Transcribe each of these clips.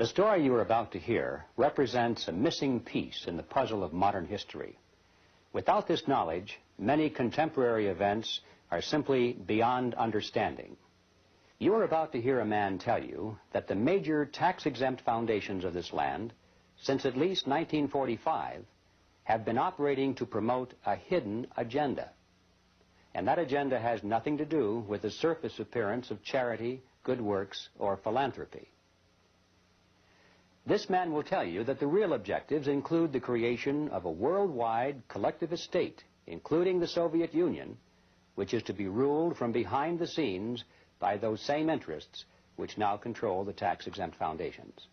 The story you are about to hear represents a missing piece in the puzzle of modern history. Without this knowledge, many contemporary events are simply beyond understanding. You are about to hear a man tell you that the major tax-exempt foundations of this land, since at least 1945, have been operating to promote a hidden agenda. And that agenda has nothing to do with the surface appearance of charity, good works, or philanthropy. This man will tell you that the real objectives include the creation of a worldwide collectivist state, including the Soviet Union, which is to be ruled from behind the scenes by those same interests which now control the tax-exempt foundations.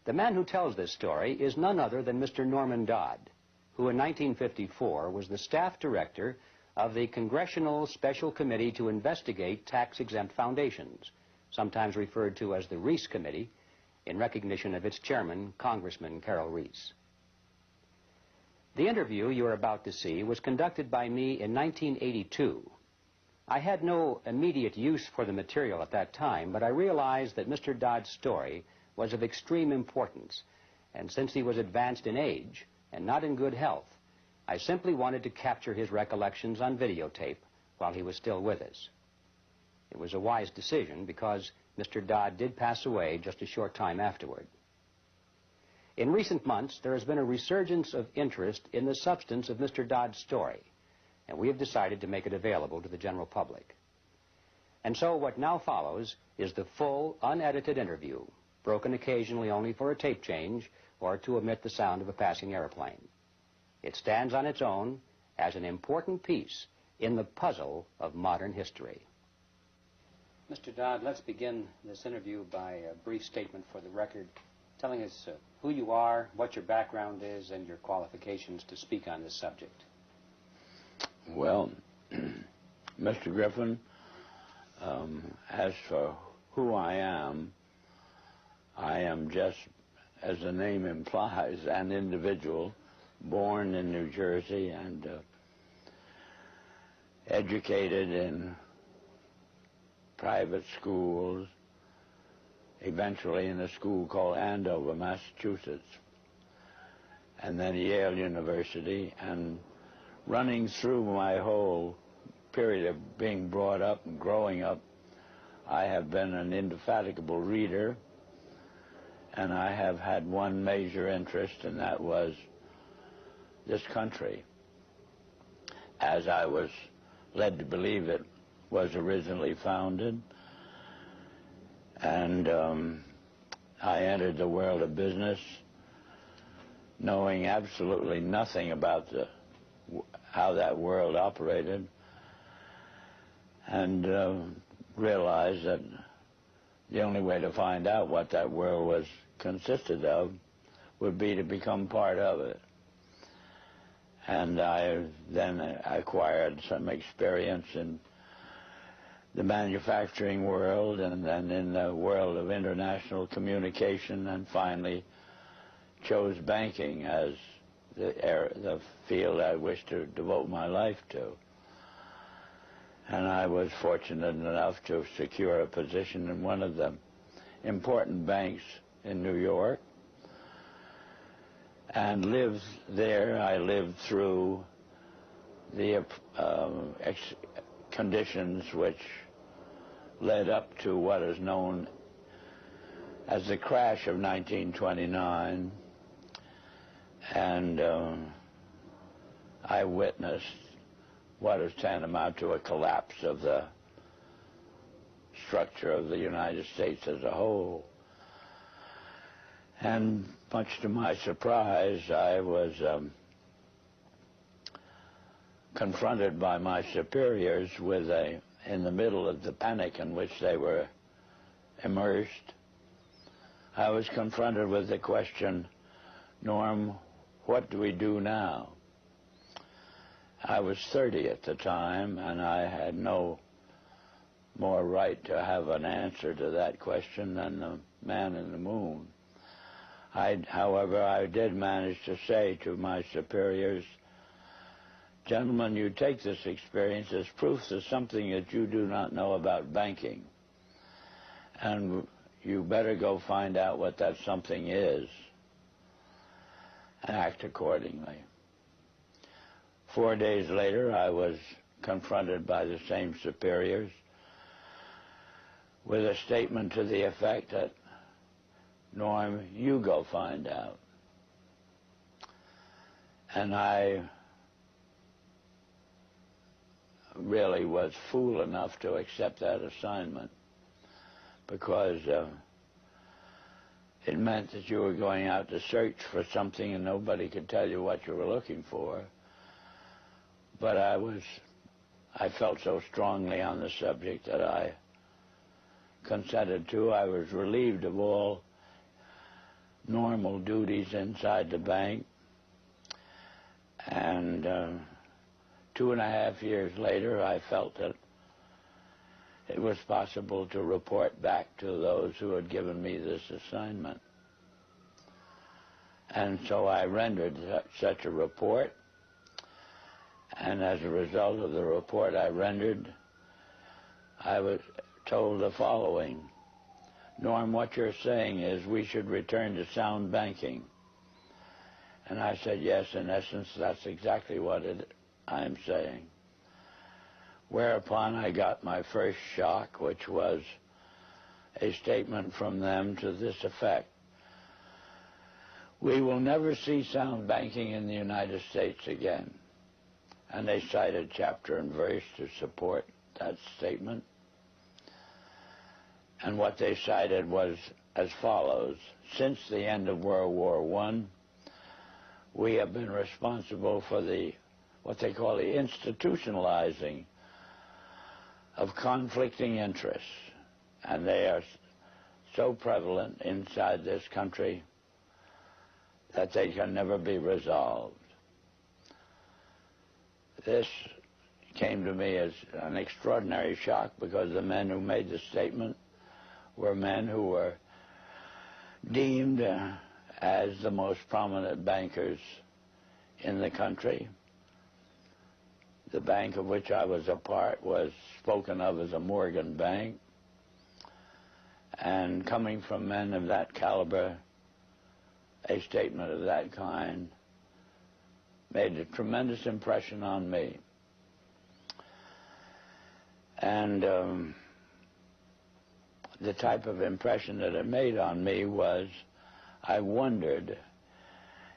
The man who tells this story is none other than Mr. Norman Dodd, who in 1954 was the staff director of the Congressional Special Committee to investigate tax-exempt foundations, sometimes referred to as the Reese Committee, in recognition of its chairman, Congressman Carroll Reese. The interview you are about to see was conducted by me in 1982. I had no immediate use for the material at that time, but I realized that Mr. Dodd's story was of extreme importance, and since he was advanced in age and not in good health, I simply wanted to capture his recollections on videotape while he was still with us. It was a wise decision because Mr. Dodd did pass away just a short time afterward. In recent months, there has been a resurgence of interest in the substance of Mr. Dodd's story, and we have decided to make it available to the general public. And so what now follows is the full, unedited interview, broken occasionally only for a tape change or to omit the sound of a passing airplane. It stands on its own as an important piece in the puzzle of modern history. Mr. Dodd, let's begin this interview by a brief statement for the record, telling us who you are, what your background is, and your qualifications to speak on this subject. Well, Mr. Griffin, as for who I am just, as the name implies, an individual born in New Jersey and educated in private schools, eventually in a school called Andover, Massachusetts, and then Yale University. And running through my whole period of being brought up and growing up, I have been an indefatigable reader, and I have had one major interest, and that was this country, as I was led to believe it was originally founded. And I entered the world of business knowing absolutely nothing about how that world operated, and realized that the only way to find out what that world was consisted of would be to become part of it. And I then acquired some experience in the manufacturing world, and then in the world of international communication, and finally chose banking as the field I wished to devote my life to. And I was fortunate enough to secure a position in one of the important banks in New York, and lived there. I lived through the conditions which led up to what is known as the crash of 1929, and I witnessed what is tantamount to a collapse of the structure of the United States as a whole. And much to my surprise, I was confronted by my superiors with in the middle of the panic in which they were immersed, I was confronted with the question, Norm, what do we do now? I was 30 at the time, and I had no more right to have an answer to that question than the man in the moon. However, I did manage to say to my superiors, gentlemen, you take this experience as proof of something that you do not know about banking. And you better go find out what that something is and act accordingly. 4 days later, I was confronted by the same superiors with a statement to the effect that, Norm, you go find out. And I really was fool enough to accept that assignment, because it meant that you were going out to search for something and nobody could tell you what you were looking for. But I felt so strongly on the subject that I consented to. I was relieved of all normal duties inside the bank. And 2.5 years later, I felt that it was possible to report back to those who had given me this assignment. And so I rendered such a report. And as a result of the report I rendered, I was told the following: Norm, what you're saying is we should return to sound banking. And I said, yes, in essence, that's exactly what I'm saying. Whereupon I got my first shock, which was a statement from them to this effect: we will never see sound banking in the United States again. And they cited chapter and verse to support that statement. And what they cited was as follows: since the end of World War I, we have been responsible for what they call the institutionalizing of conflicting interests. And they are so prevalent inside this country that they can never be resolved. This came to me as an extraordinary shock, because the men who made the statement were men who were deemed as the most prominent bankers in the country. The bank of which I was a part was spoken of as a Morgan bank. And coming from men of that caliber, a statement of that kind made a tremendous impression on me. And the type of impression that it made on me was, I wondered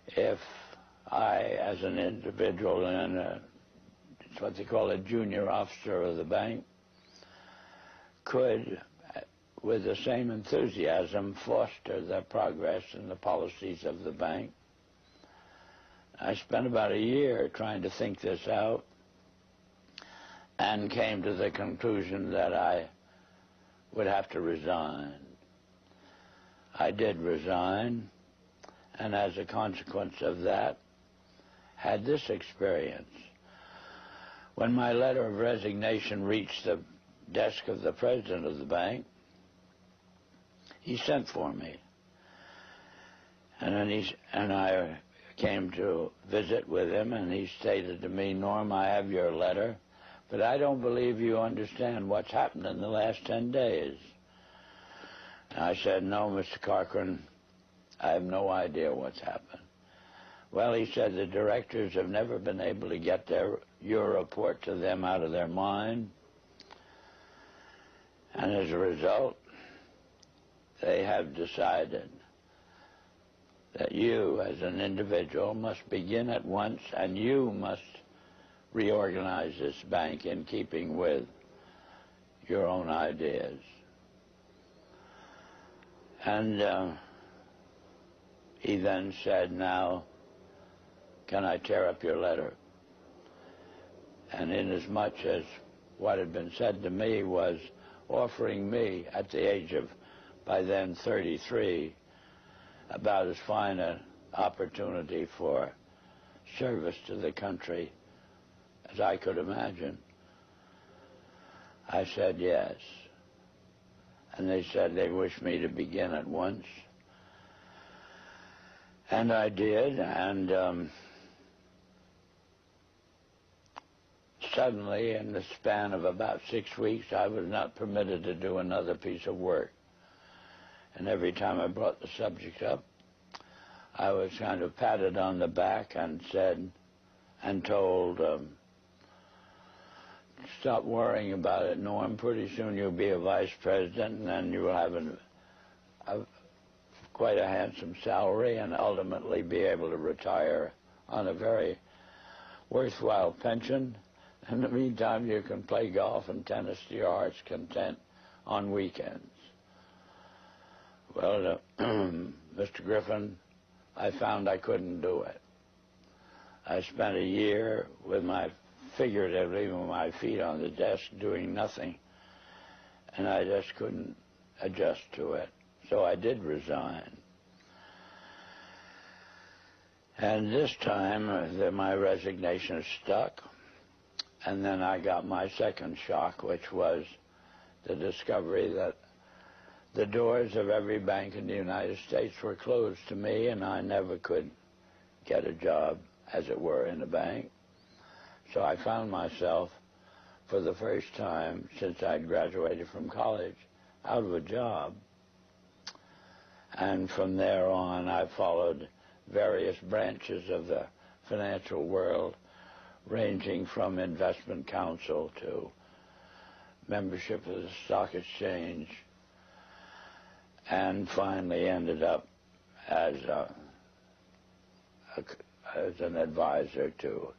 if I, as an individual and it's what they call a junior officer of the bank, could, with the same enthusiasm, foster the progress and the policies of the bank. I spent about a year trying to think this out, and came to the conclusion that I would have to resign. I did resign, and as a consequence of that, had this experience. When my letter of resignation reached the desk of the president of the bank, he sent for me. And then I came to visit with him, and he stated to me, Norm, I have your letter, but I don't believe you understand what's happened in the last 10 days. And I said, no, Mr. Corcoran, I have no idea what's happened. Well, he said, the directors have never been able to get your report to them out of their mind. And as a result, they have decided that you, as an individual, must begin at once, and you must reorganize this bank in keeping with your own ideas. And he then said, now, can I tear up your letter? And inasmuch as what had been said to me was offering me, at the age of, by then, 33, about as fine an opportunity for service to the country as I could imagine, I said yes. And they said they wished me to begin at once. And I did, and suddenly, in the span of about 6 weeks, I was not permitted to do another piece of work. And every time I brought the subject up, I was kind of patted on the back and said, and told, stop worrying about it, Norm. Pretty soon you'll be a vice president, and then you will have quite a handsome salary and ultimately be able to retire on a very worthwhile pension. In the meantime, you can play golf and tennis to your heart's content on weekends. Well, Mr. Griffin, I found I couldn't do it. I spent a year with figuratively with my feet on the desk doing nothing, and I just couldn't adjust to it. So I did resign. And this time, my resignation stuck, and then I got my second shock, which was the discovery that the doors of every bank in the United States were closed to me, and I never could get a job, as it were, in a bank. So I found myself, for the first time since I'd graduated from college, out of a job. And from there on, I followed various branches of the financial world, ranging from investment counsel to membership of the stock exchange, and finally ended up as an advisor to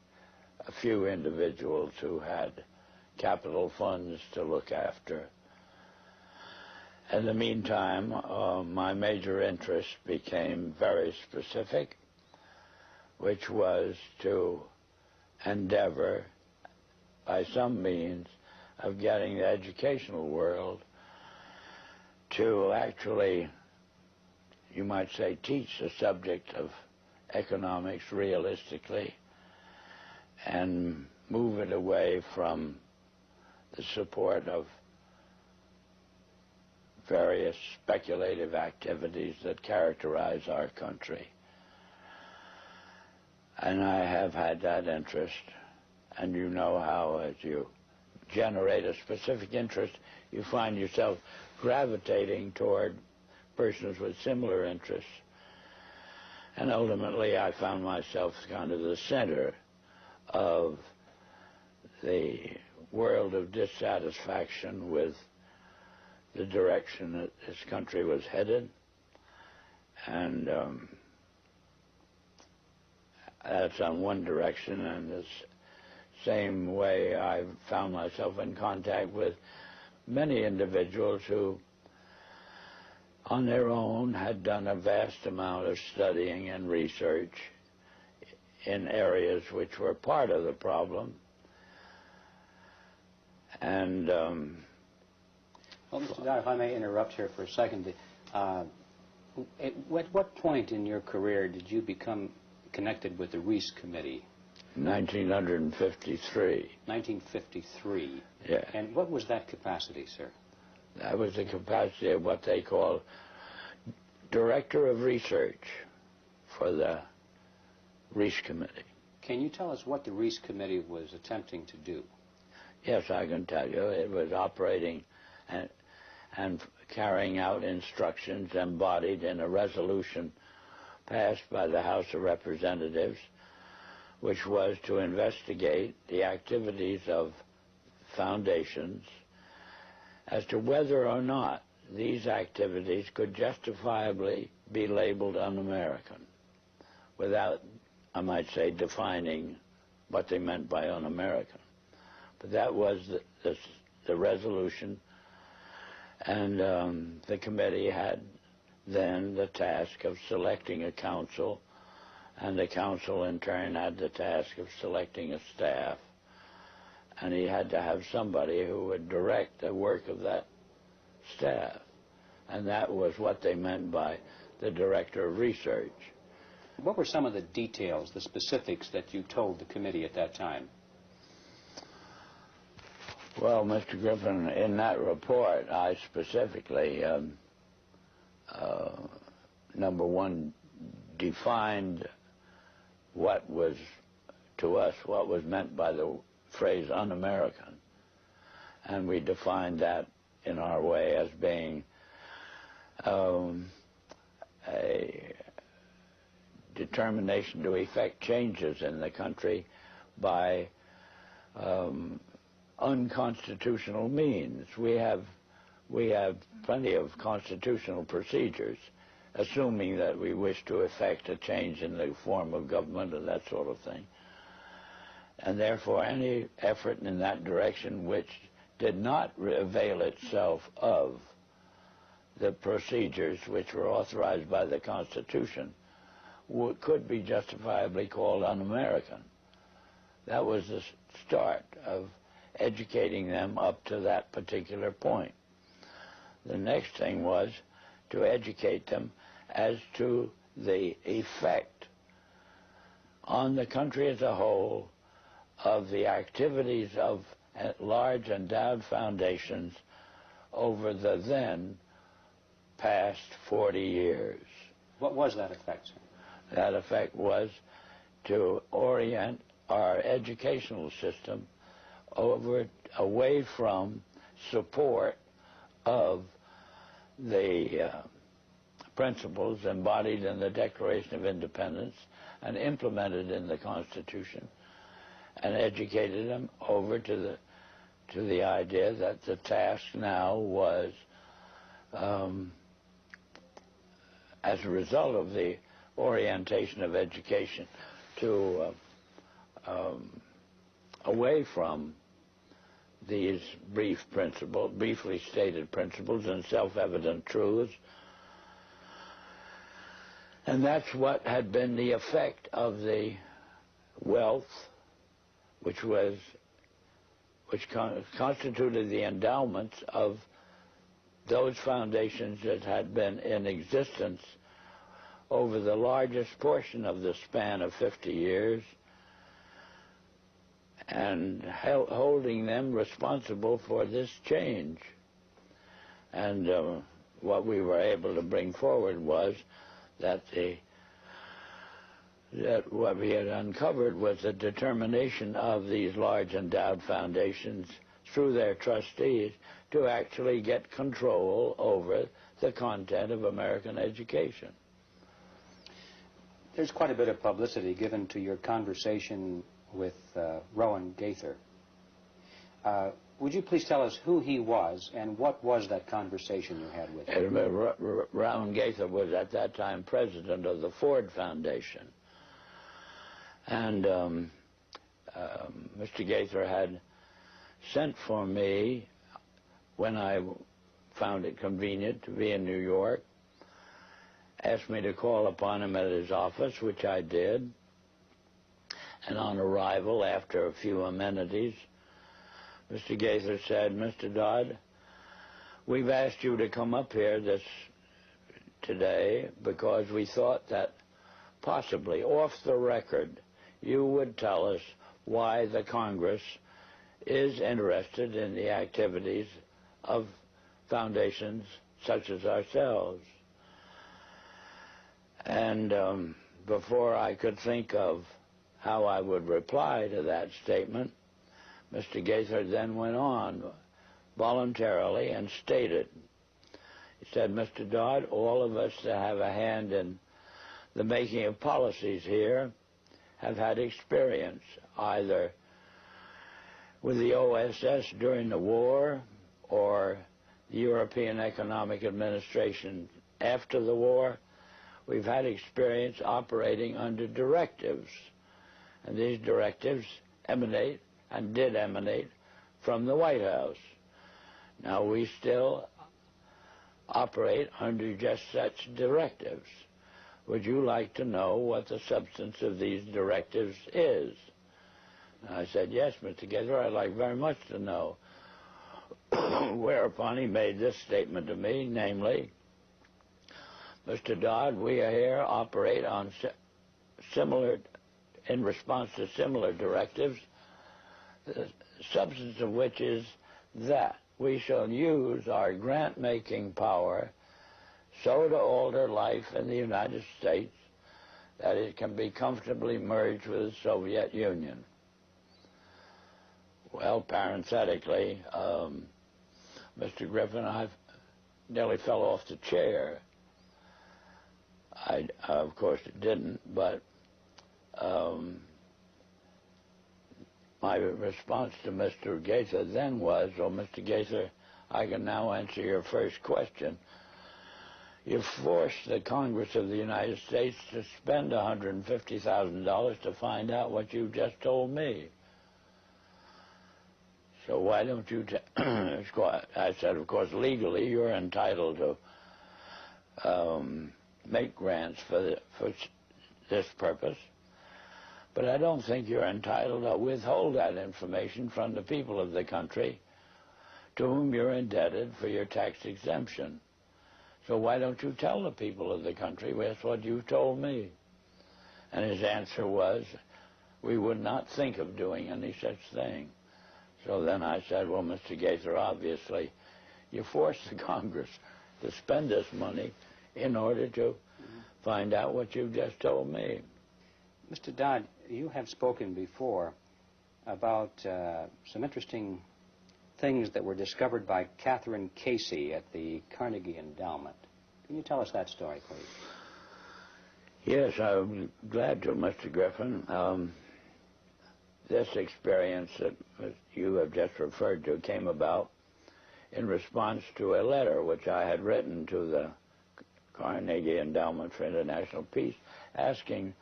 a few individuals who had capital funds to look after. In the meantime, my major interest became very specific, which was to endeavor, by some means, of getting the educational world to actually, you might say, teach the subject of economics realistically and move it away from the support of various speculative activities that characterize our country. And I have had that interest, and you know how as you generate a specific interest, you find yourself gravitating toward persons with similar interests. And ultimately, I found myself kind of the center of the world of dissatisfaction with the direction that this country was headed. And that's on one direction, and the same way I found myself in contact with many individuals who, on their own, had done a vast amount of studying and research in areas which were part of the problem. And well, Mr. Dodd, if I may interrupt here for a second. At what point in your career did you become connected with the Reese Committee? 1953. 1953. Yeah. And what was that capacity, sir? That was the capacity of what they call Director of Research for the Reese Committee. Can you tell us what the Reese Committee was attempting to do? Yes, I can tell you. It was operating and carrying out instructions embodied in a resolution passed by the House of Representatives, which was to investigate the activities of foundations as to whether or not these activities could justifiably be labeled un-American, without, I might say, defining what they meant by un-American. But that was the resolution, and the committee had then the task of selecting a council, and the council in turn had the task of selecting a staff, and he had to have somebody who would direct the work of that staff, and that was what they meant by the Director of Research. What were some of the details, the specifics that you told the committee at that time? Well, Mr. Griffin, in that report, I specifically, number one, defined what was, to us, what was meant by the phrase un-American. And we defined that in our way as being a determination to effect changes in the country by unconstitutional means. We have plenty of constitutional procedures, assuming that we wish to effect a change in the form of government and that sort of thing. And therefore, any effort in that direction which did not avail itself of the procedures which were authorized by the Constitution could be justifiably called un-American. That was the start of educating them up to that particular point. The next thing was to educate them as to the effect on the country as a whole of the activities of large endowed foundations over the then past 40 years. What was that effect, sir? That effect was to orient our educational system away from support of the principles embodied in the Declaration of Independence and implemented in the Constitution, and educated them over to the idea that the task now was, as a result of the orientation of education, to away from these briefly stated principles and self-evident truths. And that's what had been the effect of the wealth which constituted the endowments of those foundations that had been in existence over the largest portion of the span of 50 years, and holding them responsible for this change. And what we were able to bring forward was that what we had uncovered was the determination of these large endowed foundations through their trustees to actually get control over the content of American education. There's quite a bit of publicity given to your conversation with Rowan Gaither. Would you please tell us who he was and what was that conversation you had with him? Rowan Gaither was at that time president of the Ford Foundation. And Mr. Gaither had sent for me when I found it convenient to be in New York, asked me to call upon him at his office, which I did. And on arrival, after a few amenities, Mr. Gaither said, "Mr. Dodd, we've asked you to come up here today because we thought that possibly off the record you would tell us why the Congress is interested in the activities of foundations such as ourselves." And before I could think of how I would reply to that statement, Mr. Gaither then went on voluntarily and stated, he said, "Mr. Dodd, all of us that have a hand in the making of policies here have had experience either with the OSS during the war or the European Economic Administration after the war. We've had experience operating under directives, and these directives emanate and did emanate from the White House. Now, we still operate under just such directives. Would you like to know what the substance of these directives is?" And I said, "Yes, Mr. Gaither, I'd like very much to know." Whereupon he made this statement to me, namely, "Mr. Dodd, we are here operate on in response to similar directives, the substance of which is that we shall use our grant-making power so to alter life in the United States that it can be comfortably merged with the Soviet Union." Well, parenthetically, Mr. Griffin, I've nearly fell off the chair. I of course, didn't, but my response to Mr. Gaither then was, well, Mr. Gaither, I can now answer your first question. You forced the Congress of the United States to spend $150,000 to find out what you just told me. So why don't you I said, of course, legally you're entitled to make grants for this purpose, but I don't think you're entitled to withhold that information from the people of the country to whom you're indebted for your tax exemption. So why don't you tell the people of the country, that's what you told me? And his answer was, we would not think of doing any such thing. So then I said, well, Mr. Gaither, obviously, you forced the Congress to spend this money in order to find out what you just told me. Mr. Dodd, you have spoken before about some interesting things that were discovered by Catherine Casey at the Carnegie Endowment. Can you tell us that story, please? Yes, I'm glad to, Mr. Griffin. This experience that you have just referred to came about in response to a letter which I had written to the Carnegie Endowment for International Peace, asking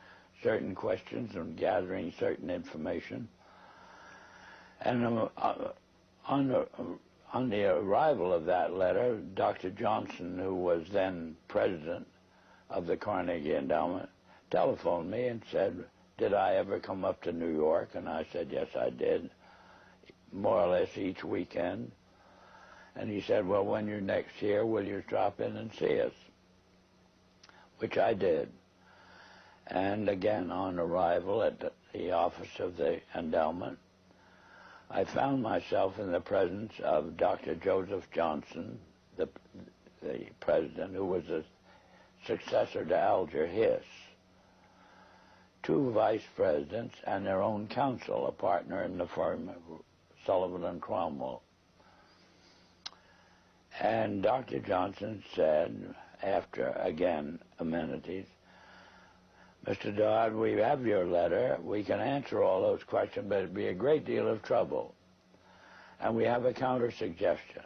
certain questions and gathering certain information. And on the arrival of that letter, Dr. Johnson, who was then president of the Carnegie Endowment, telephoned me and said, did I ever come up to New York? And I said, yes, I did, more or less each weekend. And he said, well, when you're next here, will you drop in and see us? Which I did. And again, on arrival at the office of the endowment, I found myself in the presence of Dr. Joseph Johnson, the president, who was a successor to Alger Hiss, two vice presidents, and their own counsel, a partner in the firm, Sullivan and Cromwell. And Dr. Johnson said, after, again, amenities, Mr. Dodd, we have your letter. We can answer all those questions, but it'd be a great deal of trouble. And we have a counter-suggestion.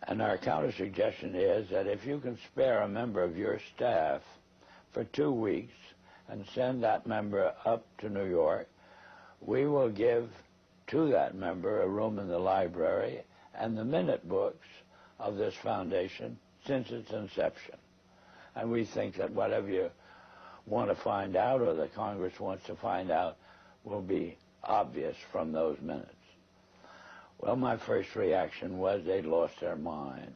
And our counter-suggestion is that if you can spare a member of your staff for 2 weeks and send that member up to New York, we will give to that member a room in the library and the minute books of this foundation since its inception. And we think that whatever you want to find out, or the Congress wants to find out, will be obvious from those minutes. Well, my first reaction was they'd lost their mind.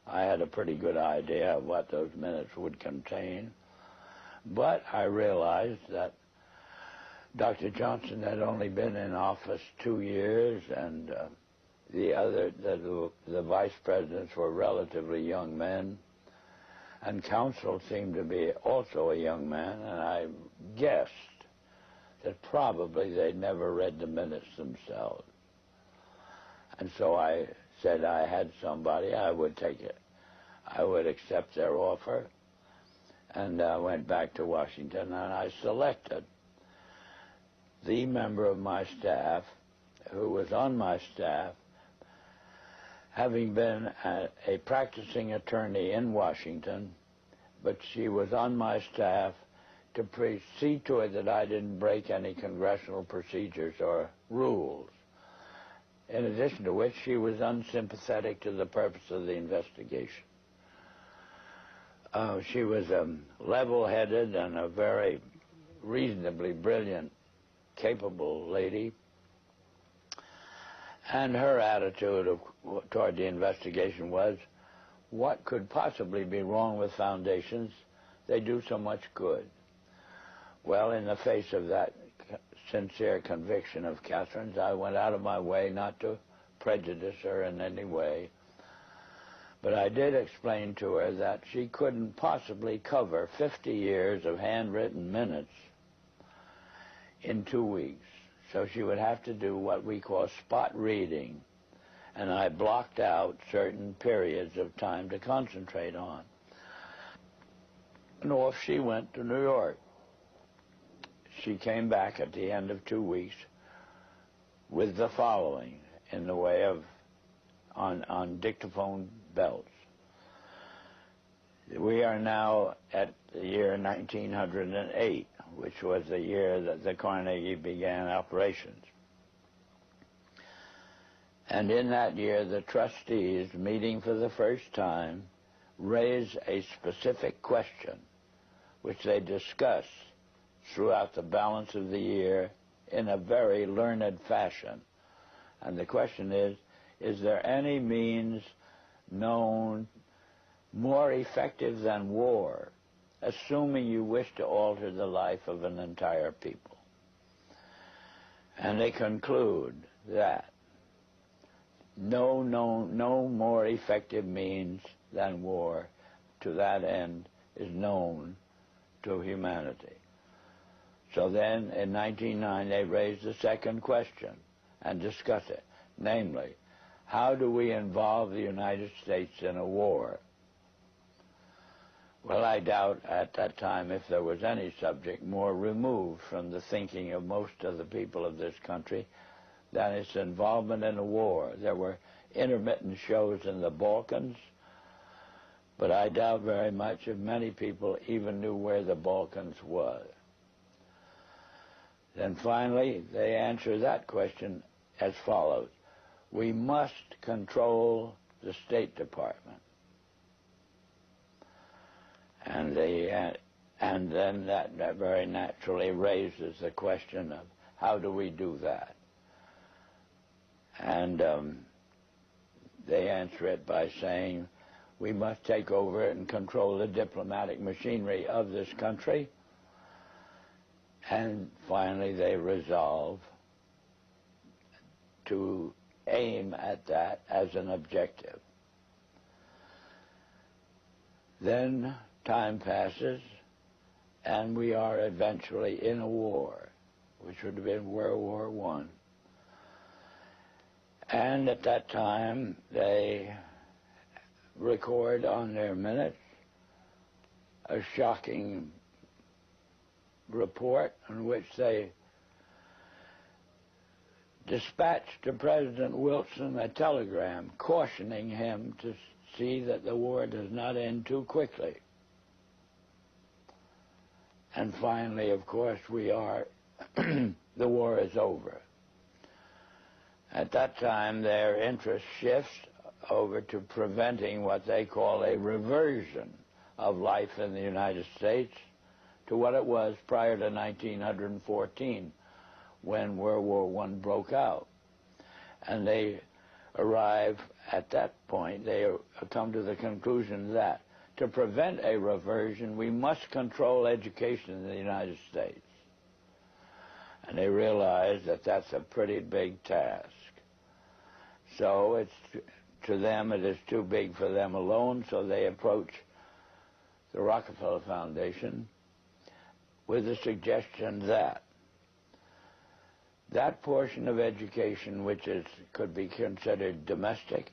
I had a pretty good idea of what those minutes would contain, but I realized that Dr. Johnson had only been in office 2 years, and the vice presidents were relatively young men, and counsel seemed to be also a young man, and I guessed that probably they'd never read the minutes themselves. And so I said I had somebody, I would take it. I would accept their offer, and I went back to Washington, and I selected the member of my staff who was on my staff, having been a practicing attorney in Washington, but she was on my staff to see to it that I didn't break any congressional procedures or rules. In addition to which, she was unsympathetic to the purpose of the investigation. She was level-headed and a very reasonably brilliant, capable lady. And her attitude toward the investigation was, what could possibly be wrong with foundations? They do so much good. Well, in the face of that sincere conviction of Catherine's, I went out of my way not to prejudice her in any way. But I did explain to her that she couldn't possibly cover 50 years of handwritten minutes in 2 weeks. So she would have to do what we call spot reading. and I blocked out certain periods of time to concentrate on. And off she went to New York. She came back at the end of 2 weeks with the following in the way of on dictaphone belts. We are now at the year 1908, which was the year that the Carnegie began operations. And in that year, the trustees, meeting for the first time, raised a specific question, which they discussed throughout the balance of the year in a very learned fashion. And the question is there any means known more effective than war, assuming you wish to alter the life of an entire people? And they conclude that no more effective means than war to that end is known to humanity. So then, in 1909, they raised the second question and discussed it, namely, how do we involve the United States in a war? Well, I doubt at that time if there was any subject more removed from the thinking of most of the people of this country than its involvement in a war. There were intermittent shows in the Balkans, but I doubt very much if many people even knew where the Balkans was. Then finally, they answer that question as follows. We must control the State Department. And then that very naturally raises the question of how do we do that? And they answer it by saying we must take over and control the diplomatic machinery of this country. And finally, they resolve to aim at that as an objective. Then time passes, and we are eventually in a war, which would have been World War I. And at that time, they record on their minutes a shocking report in which they dispatched to President Wilson a telegram cautioning him to see that the war does not end too quickly. And finally, of course, the war is over. At that time, their interest shifts over to preventing what they call a reversion of life in the United States to what it was prior to 1914, when World War I broke out. And they arrive at that point, they come to the conclusion that to prevent a reversion, we must control education in the United States. And they realize that that's a pretty big task. So to them, it is too big for them alone, so they approach the Rockefeller Foundation with the suggestion that that portion of education which could be considered domestic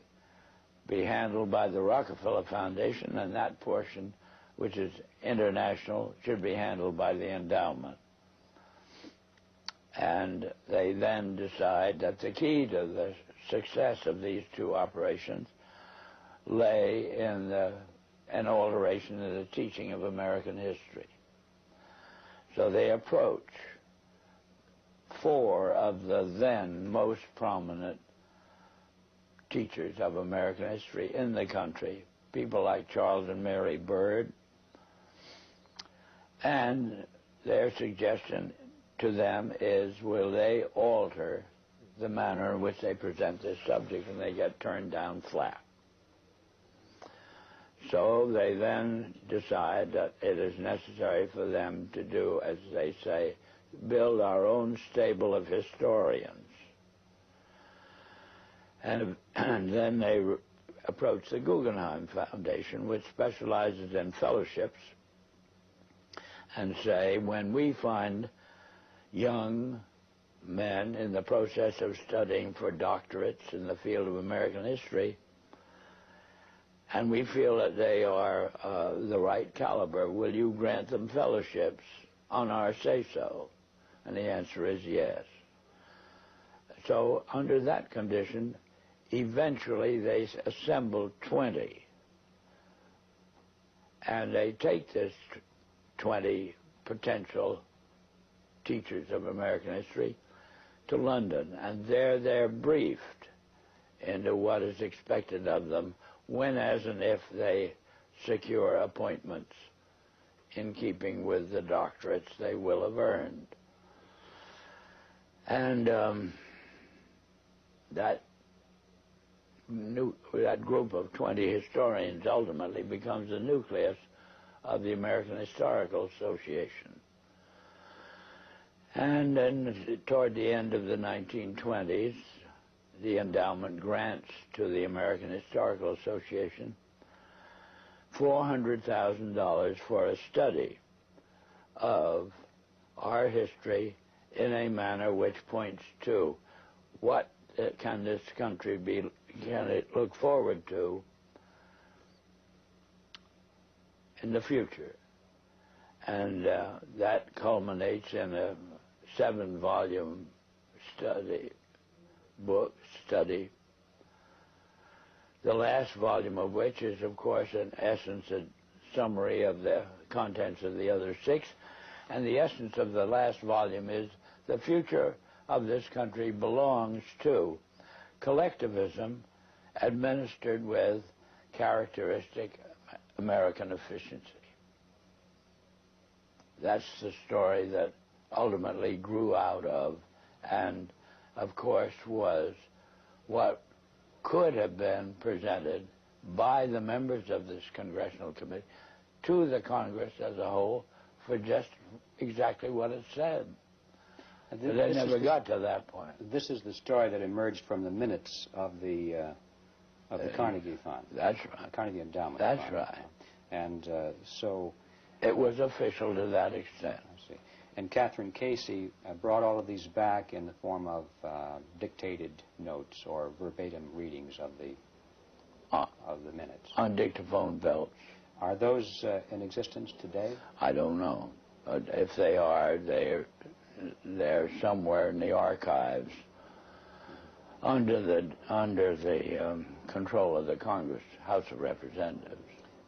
be handled by the Rockefeller Foundation, and that portion which is international should be handled by the endowment. And they then decide that the key to the success of these two operations lay in an alteration in the teaching of American history. So they approach 4 of the then most prominent teachers of American history in the country, people like Charles and Mary Bird, and their suggestion to them is, will they alter the manner in which they present this subject, and they get turned down flat. So they then decide that it is necessary for them to do, as they say, build our own stable of historians. And then they approach the Guggenheim Foundation, which specializes in fellowships, and say, when we find young men in the process of studying for doctorates in the field of American history, and we feel that they are the right caliber. Will you grant them fellowships on our say-so? And the answer is yes. So under that condition, eventually they assemble 20. And they take this 20 potential teachers of American history to London, and there they're briefed into what is expected of them when, as and if they secure appointments in keeping with the doctorates they will have earned. And that group of 20 historians ultimately becomes the nucleus of the American Historical Association. And then toward the end of the 1920s, the endowment grants to the American Historical Association $400,000 for a study of our history in a manner which points to what can this country can it look forward to in the future. And that culminates in a 7-volume study, the last volume of which is, of course, in essence a summary of the contents of the other 6. And the essence of the last volume is the future of this country belongs to collectivism administered with characteristic American efficiency. That's the story that ultimately grew out of, and of course was what could have been presented by the members of this congressional committee to the Congress as a whole for just exactly what it said. But they never got to that point. This is the story that emerged from the minutes of the Carnegie Fund. That's right. Carnegie Endowment That's Fund. right. And so... It was official to that extent. I see. And Catherine Casey brought all of these back in the form of dictated notes or verbatim readings of the minutes. On dictaphone belts. Are those in existence today? I don't know. If they are, they're somewhere in the archives under the control of the Congress, House of Representatives.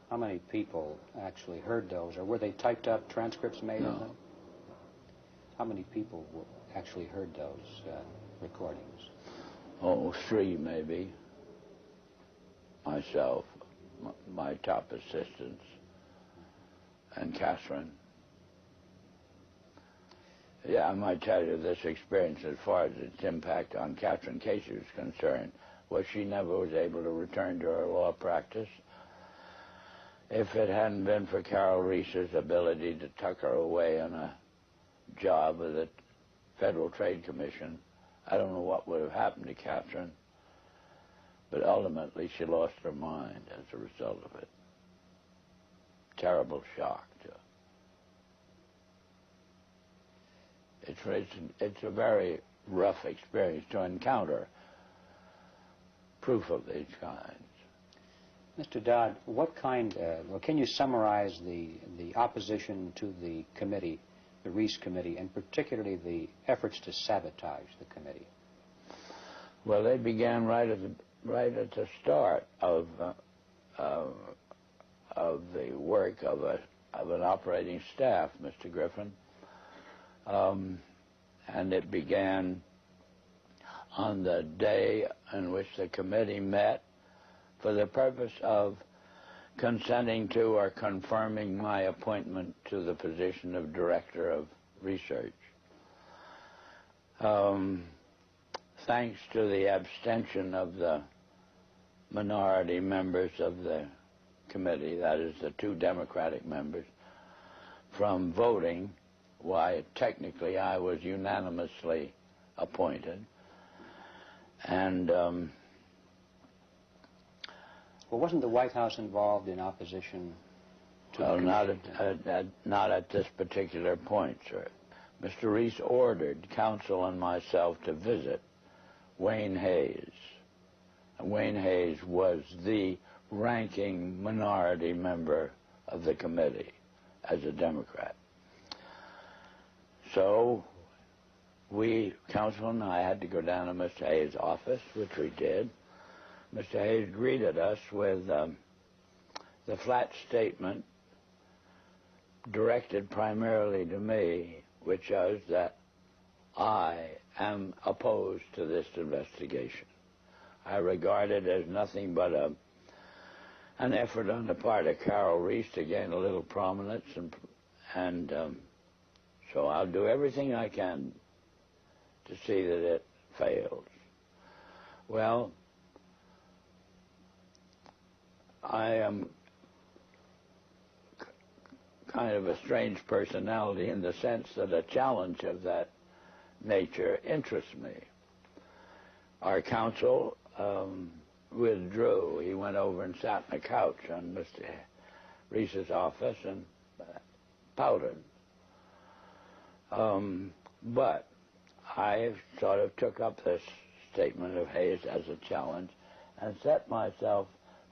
How many people actually heard those, or were they typed up transcripts made of them? How many people actually heard those recordings? Oh, 3 maybe. Myself, my top assistants, and Catherine. Yeah, I might tell you this experience as far as its impact on Catherine Casey was concerned was she never was able to return to her law practice. If it hadn't been for Carol Reese's ability to tuck her away on a job with the Federal Trade Commission, I don't know what would have happened to Catherine. But ultimately, she lost her mind as a result of it. Terrible shock to her. It's a very rough experience to encounter proof of these kinds. Mr. Dodd, what kind, can you summarize the opposition to the committee, the Reese Committee, and particularly the efforts to sabotage the committee? Well, they began right at the start of the work of an operating staff, Mr. Griffin, and it began on the day in which the committee met for the purpose of consenting to or confirming my appointment to the position of Director of Research. Thanks to the abstention of the minority members of the committee, that is the 2 Democratic members, from voting, why technically I was unanimously appointed. And well, wasn't the White House involved in opposition to well, not at this particular point, sir. Mr. Reese ordered counsel and myself to visit Wayne Hayes. And Wayne Hayes was the ranking minority member of the committee as a Democrat. So counsel and I had to go down to Mr. Hayes' office, which we did. Mr. Hayes greeted us with the flat statement directed primarily to me, which was that I am opposed to this investigation. I regard it as nothing but an effort on the part of Carol Reese to gain a little prominence, and so I'll do everything I can to see that it fails. Well, I am kind of a strange personality in the sense that a challenge of that nature interests me. Our counsel withdrew. He went over and sat on a couch on Mr. Reese's office and pouted. But I sort of took up this statement of Hayes as a challenge and set myself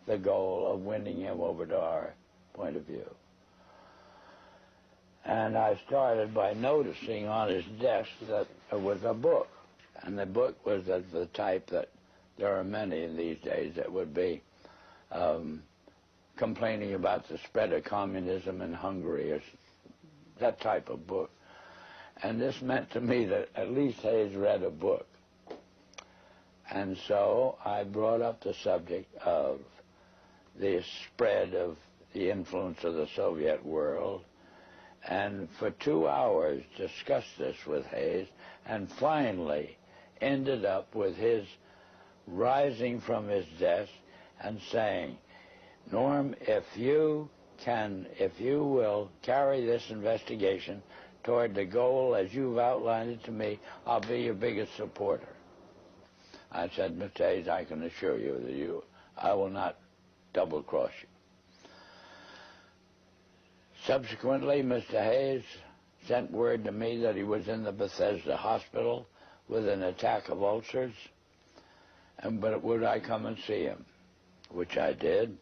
the goal of winning him over to our point of view. And I started by noticing on his desk that there was a book. And the book was of the type that there are many in these days that would be complaining about the spread of communism in Hungary, or that type of book. And this meant to me that at least Hayes read a book. And so I brought up the subject of the spread of the influence of the Soviet world, and for 2 hours discussed this with Hayes, and finally ended up with his rising from his desk and saying, Norm, if you will carry this investigation toward the goal as you've outlined it to me, I'll be your biggest supporter. I said, Mr. Hayes, I can assure you that I will not double-cross you. Subsequently, Mr. Hayes sent word to me that he was in the Bethesda hospital with an attack of ulcers, but would I come and see him, which I did.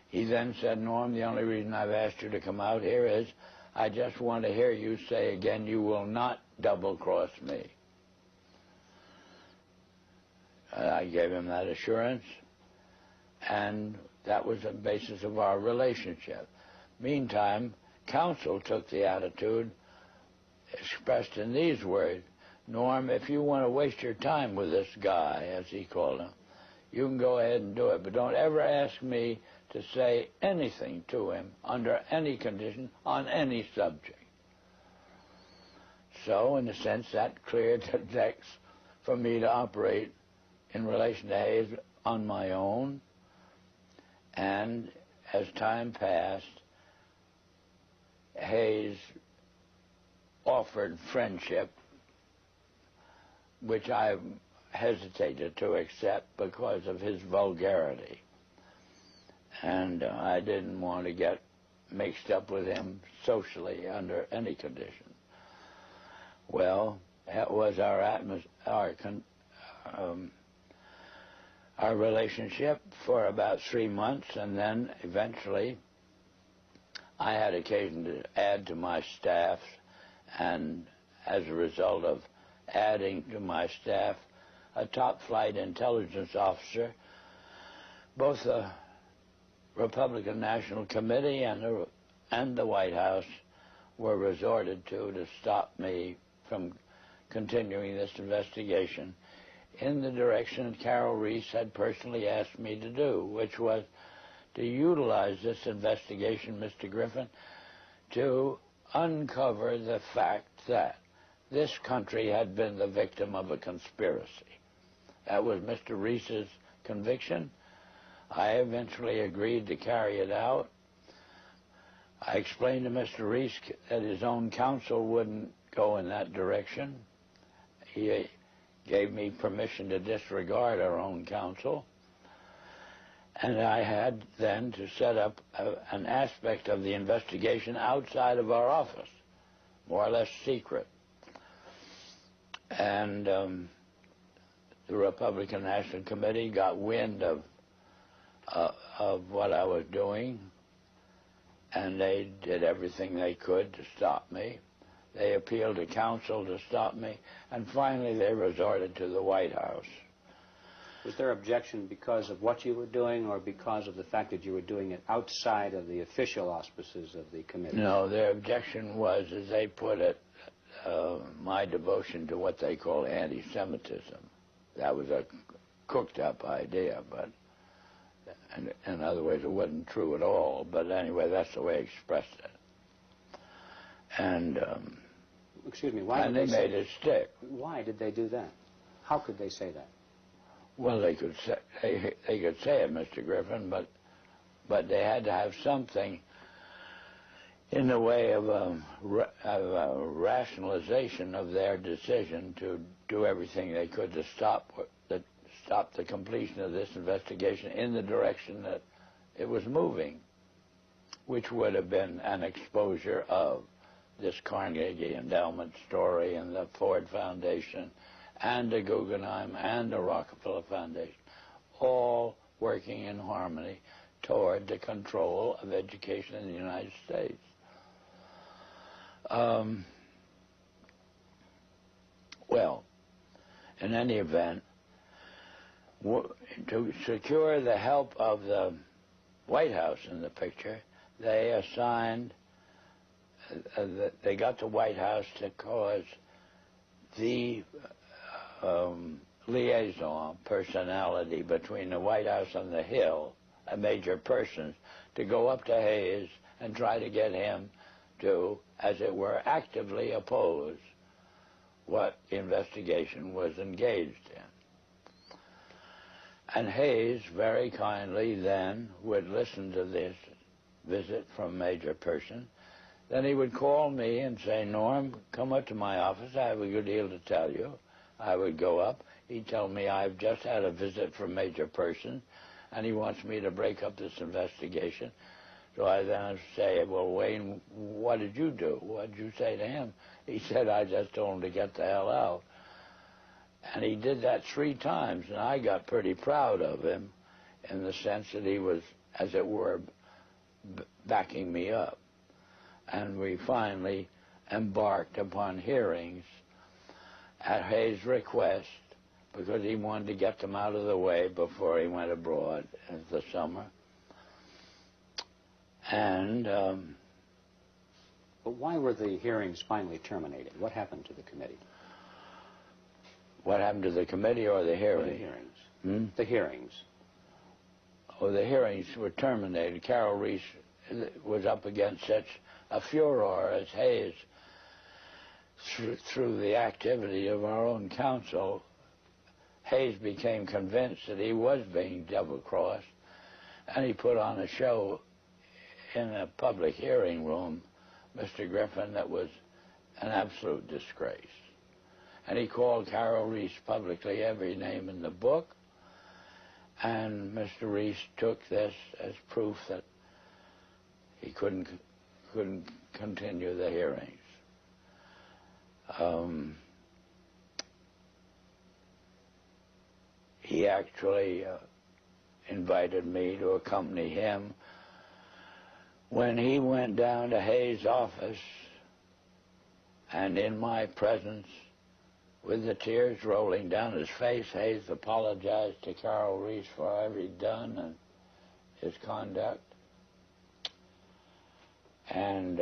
He then said, Norm, the only reason I've asked you to come out here is I just want to hear you say again, you will not double-cross me. I gave him that assurance, and that was the basis of our relationship. Meantime, counsel took the attitude expressed in these words, Norm, if you want to waste your time with this guy, as he called him, you can go ahead and do it, but don't ever ask me to say anything to him under any condition on any subject. So, in a sense, that cleared the decks for me to operate in relation to Hayes on my own, and as time passed, Hayes offered friendship, which I hesitated to accept because of his vulgarity. And I didn't want to get mixed up with him socially under any condition. Well, that was our relationship for about 3 months, and then eventually I had occasion to add to my staff, and as a result of adding to my staff a top-flight intelligence officer, both the Republican National Committee and the White House were resorted to stop me from continuing this investigation in the direction that Carol Reese had personally asked me to do, which was to utilize this investigation, Mr. Griffin, to uncover the fact that this country had been the victim of a conspiracy. That was Mr. Reese's conviction. I eventually agreed to carry it out. I explained to Mr. Reese that his own counsel wouldn't go in that direction. He gave me permission to disregard our own counsel. And I had then to set up an aspect of the investigation outside of our office, more or less secret. And the Republican National Committee got wind of what I was doing, and they did everything they could to stop me. They appealed to counsel to stop me, and finally they resorted to the White House. Was their objection because of what you were doing, or because of the fact that you were doing it outside of the official auspices of the committee? No, their objection was, as they put it, my devotion to what they call anti-Semitism. That was a cooked-up idea, but in other words, it wasn't true at all. But anyway, that's the way I expressed it. And excuse me, why and did they say, made it stick. Why did they do that? How could they say that? Well, they could say it, Mr. Griffin, but they had to have something in the way of a rationalization of their decision to do everything they could to stop the completion of this investigation in the direction that it was moving, which would have been an exposure of this Carnegie Endowment story and the Ford Foundation and the Guggenheim and the Rockefeller Foundation, all working in harmony toward the control of education in the United States. Well, in any event, to secure the help of the White House in the picture, they assigned, they got the White House to cause the liaison personality between the White House and the Hill, a major person, to go up to Hayes and try to get him to, as it were, actively oppose what the investigation was engaged in. And Hayes very kindly then would listen to this visit from Major Person. Then he would call me and say, Norm, come up to my office. I have a good deal to tell you. I would go up. He'd tell me, I've just had a visit from Major Person, and he wants me to break up this investigation. So I then say, well, Wayne, what did you do? What did you say to him? He said, I just told him to get the hell out. And he did that 3 times, and I got pretty proud of him in the sense that he was, as it were, backing me up. And we finally embarked upon hearings at Hayes' request, because he wanted to get them out of the way before he went abroad in the summer. And but why were the hearings finally terminated? What happened to the committee? What happened to the committee or the hearings? Or the hearings. The hearings. Oh, the hearings were terminated. Carol Reese was up against such a furor as Hayes, through the activity of our own counsel. Hayes became convinced that he was being double-crossed, and he put on a show in a public hearing room, Mr. Griffin, that was an absolute disgrace. And he called Carol Reese publicly every name in the book, and Mr. Reese took this as proof that he couldn't continue the hearings. He actually invited me to accompany him when he went down to Hayes' office, and in my presence, with the tears rolling down his face, Hayes apologized to Carol Reese for whatever he'd done and his conduct, and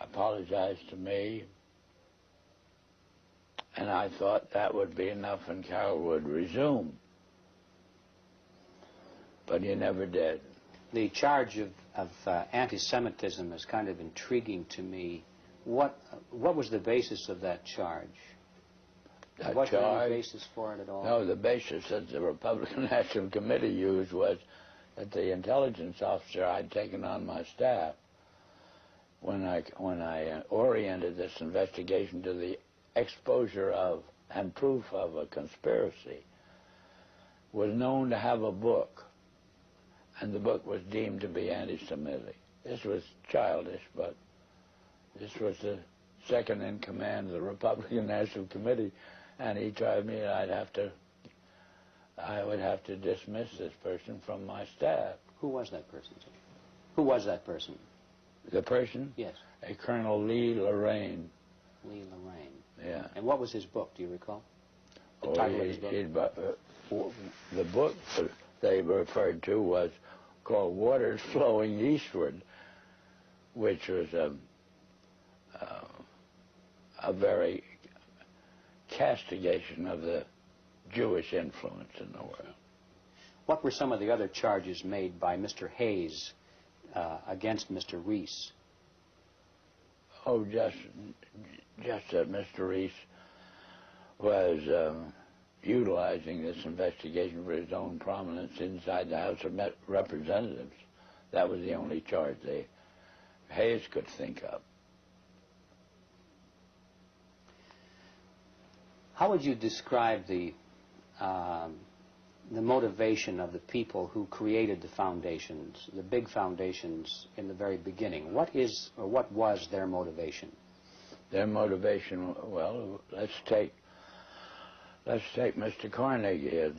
apologized to me. And I thought that would be enough and Carol would resume. But he never did. The charge of anti-Semitism is kind of intriguing to me. What was the basis of that charge? Was there any basis for it at all? No, the basis that the Republican National Committee used was that the intelligence officer I'd taken on my staff, when I oriented this investigation to the exposure of and proof of a conspiracy, was known to have a book, and the book was deemed to be anti-Semitic. This was childish, but this was the second in command of the Republican National Committee, and he told me I would have to dismiss this person from my staff. Who was that person, sir? Who was that person? The person? Yes. A Colonel Lee Lorraine. Lee Lorraine. Yeah. And what was his book, do you recall? The Oh, title of his book? The book they referred to was called Waters Flowing Eastward, which was a very castigation of the Jewish influence in the world. What were some of the other charges made by Mr. Hayes against Mr. Reese? Oh, just that Mr. Reese was utilizing this investigation for his own prominence inside the House of Representatives. That was the only charge Hayes could think of. How would you describe the motivation of the people who created the foundations, the big foundations in the very beginning? What is or what was their motivation? Their motivation, well, let's take Mr. Carnegie as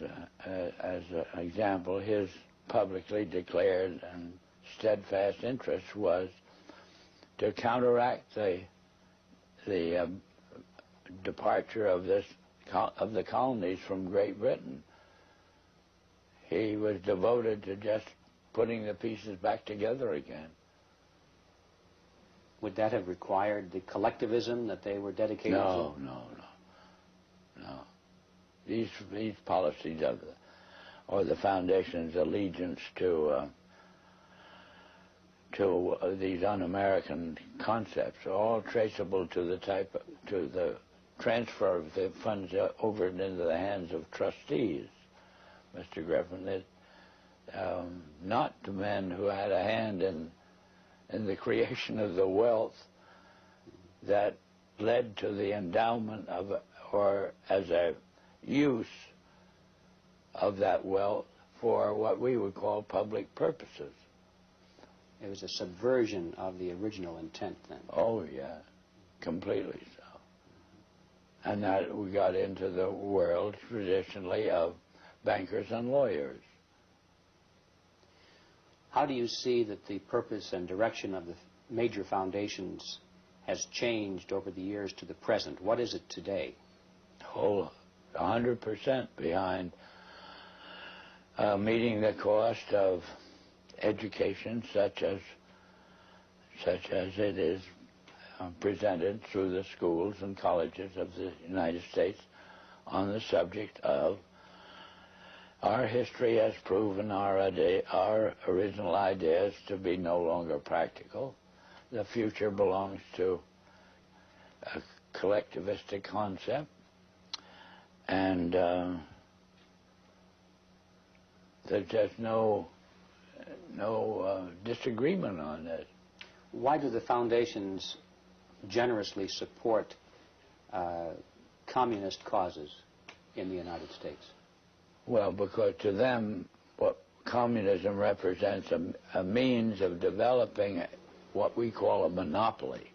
an example. His publicly declared and steadfast interest was to counteract the departure of the colonies from Great Britain. He was devoted to just putting the pieces back together again. Would that have required the collectivism that they were dedicated to? No. These policies or the Foundation's allegiance to these un-American concepts are all traceable to the transfer of the funds over into the hands of trustees, Mr. Griffin. Not to men who had a hand in the creation of the wealth that led to the endowment of, or as a use of that wealth for what we would call public purposes. It was a subversion of the original intent then. Oh, yeah, completely so. And that we got into the world traditionally of bankers and lawyers. How do you see that the purpose and direction of the major foundations has changed over the years to the present? What is it today? Whole 100% behind meeting the cost of education, such as it is presented through the schools and colleges of the United States, on the subject of our history has proven our original ideas to be no longer practical. The future belongs to a collectivistic concept, and there's just no disagreement on that. Why do the foundations generously support communist causes in the United States? Well, because to them, what communism represents a means of developing what we call a monopoly.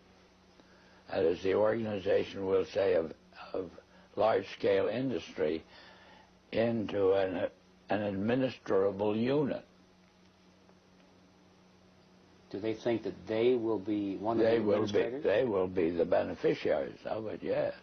That is, the organization, we'll say, of large-scale industry into an administrable unit. Do they think that they will be one of the administrators? They will be the beneficiaries of it, yes.